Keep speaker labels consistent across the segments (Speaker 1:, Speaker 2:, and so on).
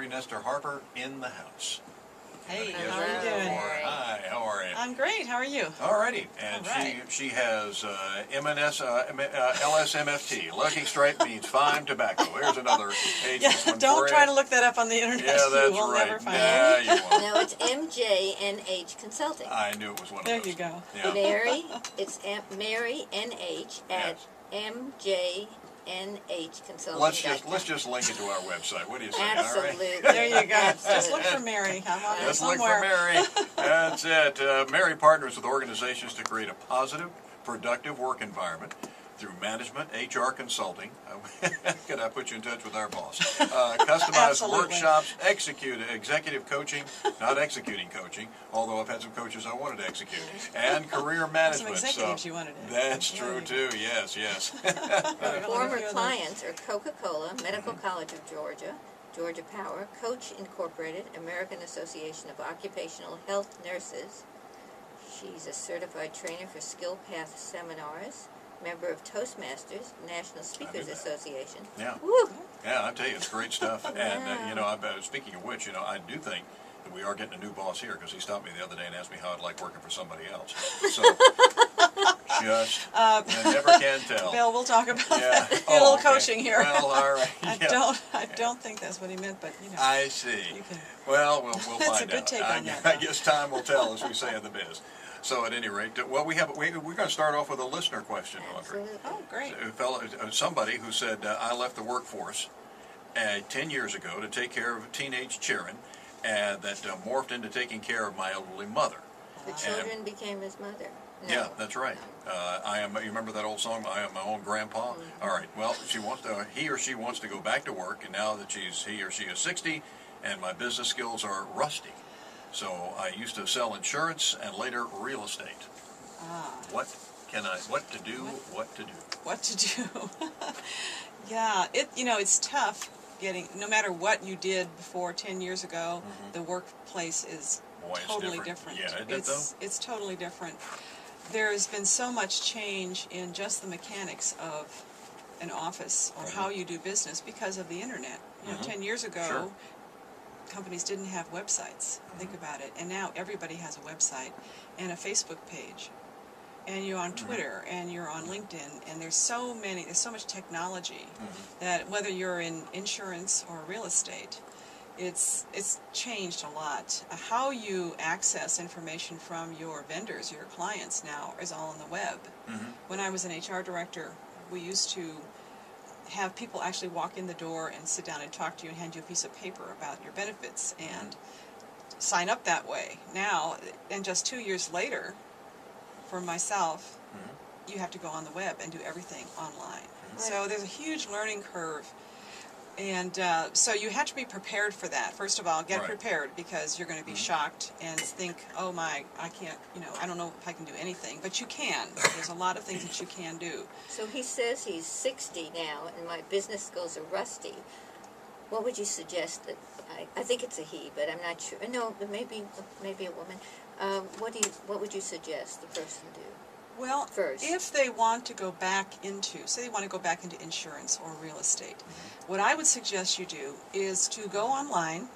Speaker 1: Nestor Harper in the house.
Speaker 2: Hey,
Speaker 1: Yes,
Speaker 2: how are you doing?
Speaker 1: Hi, how are you?
Speaker 2: I'm great. How are you?
Speaker 1: Alrighty, and
Speaker 2: All right.
Speaker 1: she has LSMFT. Lucky Strike means fine tobacco. Here's another ageless one
Speaker 2: Don't
Speaker 1: for
Speaker 2: try
Speaker 1: you.
Speaker 2: to look that up on the internet.
Speaker 1: Yeah, that's
Speaker 2: You will
Speaker 1: right.
Speaker 2: never find
Speaker 1: Nah,
Speaker 2: it.
Speaker 1: you won't.
Speaker 3: No, it's MJNH Consulting.
Speaker 1: I knew it was one of
Speaker 2: There
Speaker 1: those.
Speaker 2: you go.
Speaker 1: Yeah.
Speaker 3: Mary, it's Mary NH at
Speaker 1: Yes.
Speaker 3: MJNH
Speaker 1: Let's just link it to our website. What do you say?
Speaker 3: Absolutely.
Speaker 1: All right?
Speaker 2: There you go.
Speaker 3: Absolutely.
Speaker 2: Just look for Mary. I'm on there
Speaker 1: Let's look
Speaker 2: somewhere.
Speaker 1: for Mary. That's it. Mary partners with organizations to create a positive, productive work environment through management, HR consulting. Could I put you in touch with our boss? Customized
Speaker 2: Absolutely.
Speaker 1: workshops, executive coaching, not executing coaching, although I've had some coaches I wanted to execute, and career management.
Speaker 2: Some executives you wanted to.
Speaker 1: That's
Speaker 2: Yeah,
Speaker 1: true
Speaker 2: you
Speaker 1: too. Yes, yes.
Speaker 3: Her former
Speaker 2: Yeah.
Speaker 3: clients are Coca-Cola, Medical College of Georgia, Georgia Power, Coach Incorporated, American Association of Occupational Health Nurses. She's a certified trainer for Skill Path seminars, member of Toastmasters, National Speakers
Speaker 1: that.
Speaker 3: Association.
Speaker 1: Yeah.
Speaker 3: Woo!
Speaker 1: Yeah, I tell you, it's great stuff. And
Speaker 3: Wow.
Speaker 1: speaking of which, I do think that we are getting a new boss here because he stopped me the other day and asked me how I'd like working for somebody else. So just you never can tell.
Speaker 2: Bill, we'll talk about
Speaker 1: Yeah.
Speaker 2: that. Get a
Speaker 1: Oh,
Speaker 2: little
Speaker 1: okay.
Speaker 2: coaching here.
Speaker 1: Well, all right. Yeah.
Speaker 2: I don't think that's what he meant, but
Speaker 1: I see.
Speaker 2: you can.
Speaker 1: Well, we'll
Speaker 2: That's
Speaker 1: find
Speaker 2: a good
Speaker 1: out.
Speaker 2: take on that,
Speaker 1: I
Speaker 2: though.
Speaker 1: guess time will tell, as we say in the biz. So at any rate, well, we're going to start off with a listener question, Audrey.
Speaker 3: Absolutely.
Speaker 2: Oh, great.
Speaker 1: Somebody who said, I left the workforce 10 years ago to take care of a teenage children, and that morphed into taking care of my elderly mother.
Speaker 3: The children became his mother. No.
Speaker 1: Yeah, that's right. You remember that old song, I am my own grandpa?
Speaker 3: Mm-hmm.
Speaker 1: All right, well, he or she wants to go back to work, and now that he or she is 60, and my business skills are rusty. So I used to sell insurance and later real estate. What to do? What to do?
Speaker 2: Yeah, it's tough getting, no matter what you did before 10 years ago, the workplace is
Speaker 1: Boy, it's
Speaker 2: totally
Speaker 1: different.
Speaker 2: different.
Speaker 1: Yeah, isn't it,
Speaker 2: It's totally different. There's been so much change in just the mechanics of an office or how you do business because of the internet. 10 years ago,
Speaker 1: Sure.
Speaker 2: companies didn't have websites. Think about it. And now everybody has a website and a Facebook page. And you're on Twitter and you're on LinkedIn, and there's so much technology that whether you're in insurance or real estate, it's changed a lot. How you access information from your vendors, your clients now, is all on the web. When I was an HR director, we used to have people actually walk in the door and sit down and talk to you and hand you a piece of paper about your benefits and sign up that way. Now, and just 2 years later, for myself, you have to go on the web and do everything online. So there's a huge learning curve. And so you have to be prepared for that. First of all, get
Speaker 1: Right.
Speaker 2: prepared, because you're going to be shocked and think, oh my, I can't, I don't know if I can do anything. But you can. There's a lot of things that you can do.
Speaker 3: So he says he's 60 now, and my business skills are rusty. What would you suggest that I think it's a he, but I'm not sure. No, but maybe a woman. What would you suggest the person do?
Speaker 2: Well,
Speaker 3: First.
Speaker 2: if they want to go back into, say they want to go back into insurance or real estate, what I would suggest you do is to go online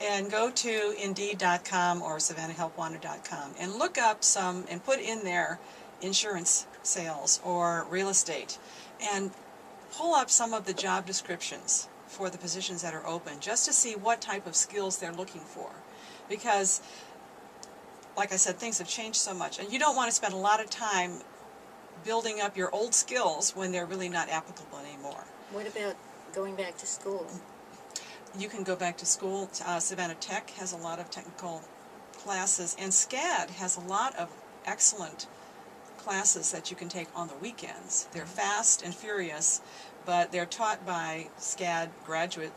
Speaker 2: and go to Indeed.com or SavannahHelpWanted.com and look up and put in there insurance sales or real estate, and pull up some of the job descriptions for the positions that are open, just to see what type of skills they're looking for. Because, like I said, things have changed so much, and you don't want to spend a lot of time building up your old skills when they're really not applicable anymore.
Speaker 3: What about going back to school?
Speaker 2: You can go back to school. Savannah Tech has a lot of technical classes, and SCAD has a lot of excellent classes that you can take on the weekends. They're fast and furious, but they're taught by SCAD graduate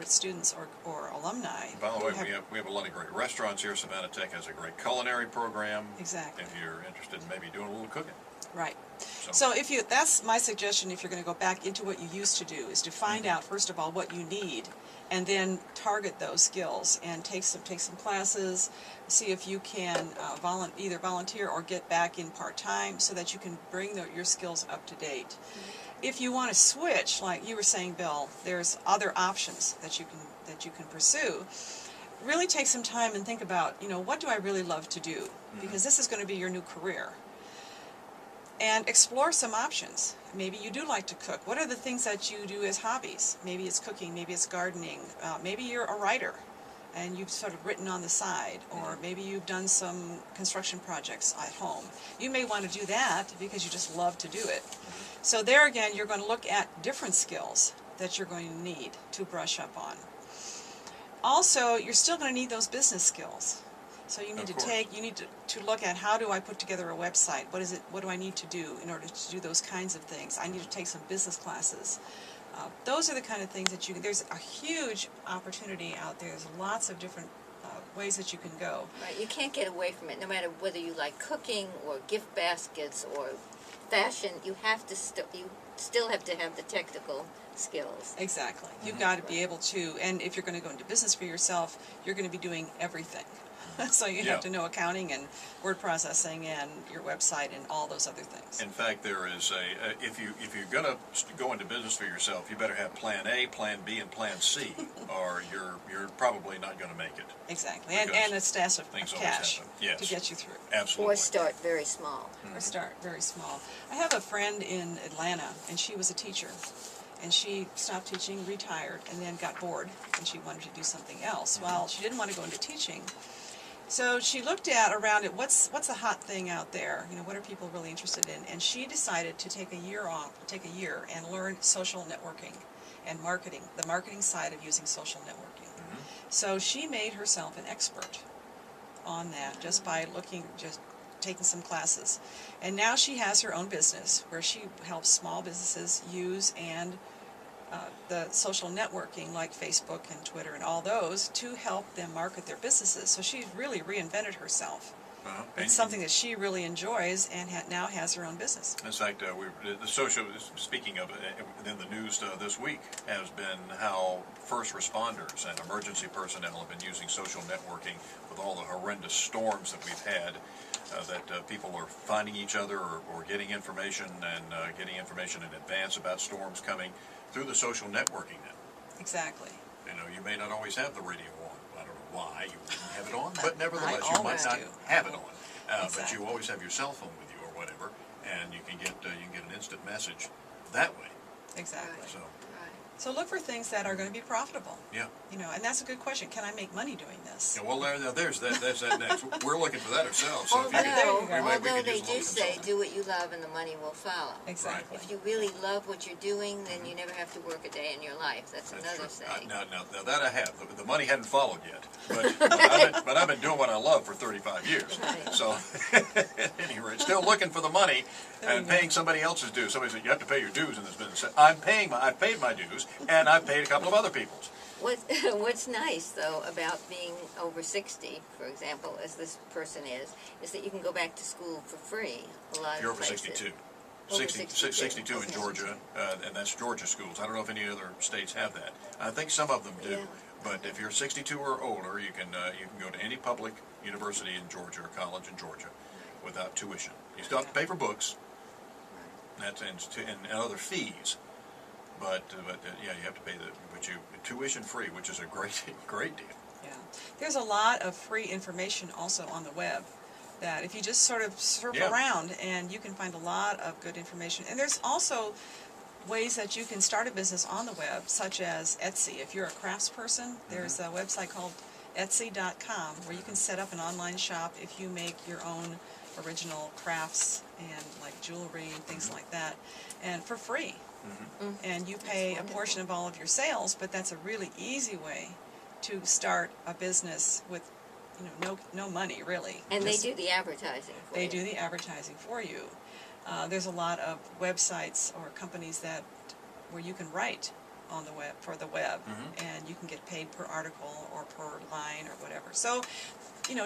Speaker 2: students or alumni.
Speaker 1: By the way, we have a lot of great restaurants here. Savannah Tech has a great culinary program.
Speaker 2: Exactly.
Speaker 1: If you're interested in maybe doing a little cooking.
Speaker 2: Right. So that's my suggestion if you're going to go back into what you used to do, is to find out, first of all, what you need, and then target those skills and take some classes, see if you can either volunteer or get back in part-time so that you can bring your skills up to date. If you want to switch, like you were saying, Bill, there's other options that you can pursue. Really take some time and think about, what do I really love to do? Because this is going to be your new career. And explore some options. Maybe you do like to cook. What are the things that you do as hobbies? Maybe it's cooking, maybe it's gardening, maybe you're a writer and you've sort of written on the side, or maybe you've done some construction projects at home. You may want to do that because you just love to do it. So there again, you're going to look at different skills that you're going to need to brush up on. Also, you're still going to need those business skills. So you need to look at, how do I put together a website? What do I need to do in order to do those kinds of things? I need to take some business classes. Those are the kind of things that there's a huge opportunity out there. There's lots of different ways that you can go.
Speaker 3: Right, you can't get away from it, no matter whether you like cooking or gift baskets or fashion. You have to you still have to have the technical skills.
Speaker 2: Exactly. You've got to be able to, and if you're going to go into business for yourself, you're going to be doing everything. So you have to know accounting and word processing and your website and all those other things.
Speaker 1: In fact, there is if you're going to go into business for yourself, you better have Plan A, Plan B, and Plan C, or you're probably not going to make it.
Speaker 2: Exactly, and a stash of cash
Speaker 1: yes,
Speaker 2: to get you through.
Speaker 1: Absolutely.
Speaker 3: Or start very small.
Speaker 2: Or start very small. I have a friend in Atlanta, and she was a teacher. And she stopped teaching, retired, and then got bored, and she wanted to do something else. Well, she didn't want to go into teaching. So she looked around at what's a hot thing out there, what are people really interested in, and she decided to take a year and learn social networking and marketing, the marketing side of using social networking. So she made herself an expert on that just by taking some classes. And now she has her own business where she helps small businesses use the social networking like Facebook and Twitter and all those to help them market their businesses. So she's really reinvented herself. It's something that she really enjoys and now has her own business.
Speaker 1: In fact, speaking of in the news this week has been how first responders and emergency personnel have been using social networking with all the horrendous storms that we've had. That people are finding each other or getting information and getting information in advance about storms coming through the social networking net.
Speaker 2: Exactly.
Speaker 1: You may not always have the radio on. I don't know why you wouldn't have it on, but nevertheless
Speaker 2: I
Speaker 1: you might not have it on.
Speaker 2: Exactly.
Speaker 1: But you always have your cell phone with you or whatever, and you can get an instant message that way.
Speaker 2: Exactly.
Speaker 3: Right.
Speaker 2: So look for things that are going to be profitable.
Speaker 1: Yeah.
Speaker 2: And that's a good question. Can I make money doing this?
Speaker 1: Yeah, well, that's that next. We're looking for that ourselves. So
Speaker 3: Although they do say, do what you love and the money will follow.
Speaker 2: Exactly.
Speaker 3: If you really love what you're doing, then you never have to work a day in your life. That's another saying.
Speaker 1: Now that I have. The money hadn't followed yet. But I've been doing what I love for 35 years.
Speaker 3: Right.
Speaker 1: So, at any rate, still looking for the money and paying somebody else's dues. Somebody said, you have to pay your dues in this business. I've paid my dues, and I've paid a couple of other people's.
Speaker 3: What's nice, though, about being over 60, for example, as this person is that you can go back to school for free a lot
Speaker 1: You're
Speaker 3: of
Speaker 1: over
Speaker 3: places.
Speaker 1: 62.
Speaker 3: Over
Speaker 1: 62 in Georgia, and that's Georgia schools. I don't know if any other states have that. I think some of them do.
Speaker 3: Yeah.
Speaker 1: But if you're 62 or older, you can go to any public university in Georgia or college in Georgia without tuition. You still have to pay for books, and other fees. But you have to pay tuition free, which is a great deal.
Speaker 2: Yeah. There's a lot of free information also on the web that if you just sort of surf around, and you can find a lot of good information. And there's also ways that you can start a business on the web, such as Etsy. If you're a craftsperson, there's a website called Etsy.com where you can set up an online shop if you make your own original crafts and like jewelry and things like that, and for free. And you pay a portion of all of your sales, but that's a really easy way to start a business with no money really.
Speaker 3: And they do the advertising for you.
Speaker 2: They do the advertising for you. There's a lot of websites or companies where you can write on the web for the web, and you can get paid per article or per line or whatever. So,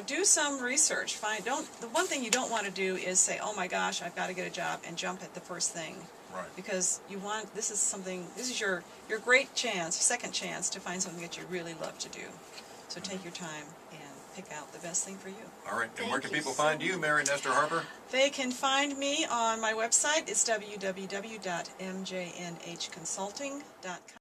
Speaker 2: do some research. The one thing you don't want to do is say, "Oh my gosh, I've got to get a job," and jump at the first thing.
Speaker 1: Right.
Speaker 2: Because this is your great chance, second chance to find something that you really love to do. So take your time and pick out the best thing for you.
Speaker 1: All right, and
Speaker 3: Thank
Speaker 1: where can
Speaker 3: you
Speaker 1: people
Speaker 3: so
Speaker 1: find you, Mary Nestor Harper?
Speaker 2: They can find me on my website. It's www.mjnhconsulting.com.